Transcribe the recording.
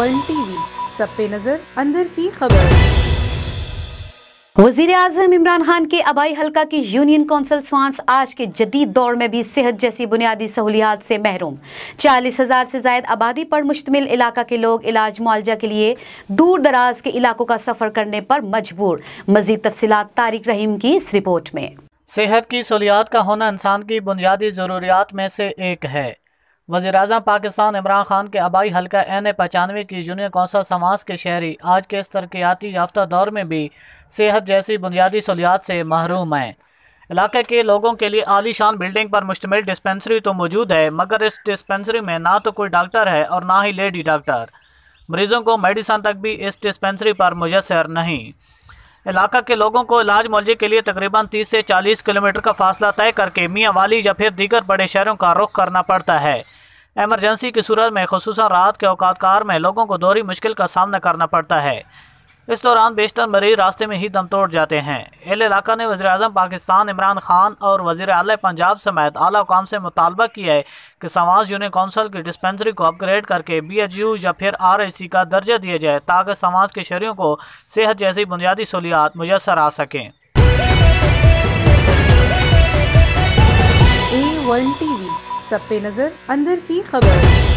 World TV, सब पे नजर, अंदर की खबर। वज़ीर-ए-आज़म इमरान खान के आबाई हल्का की यूनियन कौंसिल स्वांस आज के जदीद दौर में भी सेहत जैसी बुनियादी सहूलियात से महरूम। 40,000 से ज्यादा आबादी पर मुश्तमिल इलाका के लोग इलाज मुआलजा के लिए दूर दराज के इलाकों का सफर करने पर मजबूर। मजीद तफसीलात तारिक रहीम की इस रिपोर्ट में। सेहत की सहूलियात का होना इंसान की बुनियादी ज़रूरियात में से एक है। वज़ीर-ए-आज़म पाकिस्तान इमरान खान के आबाई हल्का NA95 की यूनियन कौंसिल समाज के शहरी आज के इस तरक्याती याफ्ता दौर में भी सेहत जैसी बुनियादी सहूलियात से महरूम हैं। इलाके के लोगों के लिए आलीशान बिल्डिंग पर मुश्तमिल डिस्पेंसरी तो मौजूद है, मगर इस डिस्पेंसरी में ना तो कोई डॉक्टर है और ना ही लेडी डॉक्टर। मरीजों को मेडिसन तक भी इस डिस्पेंसरी पर मुयस्सर नहीं। इलाका के लोगों को इलाज मुआवजे के लिए तकरीबन 30 से 40 किलोमीटर का फासला तय करके मियाँ वाली या फिर दीगर बड़े शहरों का रुख करना पड़ता है। एमरजेंसी की सूरत में खुसूसन रात के औकात में लोगों को दोहरी मुश्किल का सामना करना पड़ता है। इस दौरान बेशतर मरीज रास्ते में ही दम तोड़ जाते हैं। एल इलाका ने वज़ीर-ए-आज़म पाकिस्तान इमरान खान और वज़ीर आला पंजाब समेत आला हुकाम से मुतालबा किया है कि समाज यूनियन कौंसिल की डिस्पेंसरी को अपग्रेड करके BHU या फिर RIC का दर्जा दिया जाए ताकि समाज के शहरियों को सेहत जैसी बुनियादी सहूलियात मुयस्सर आ सकें। वर्ल्ड टीवी, सब पे नजर, अंदर की खबर।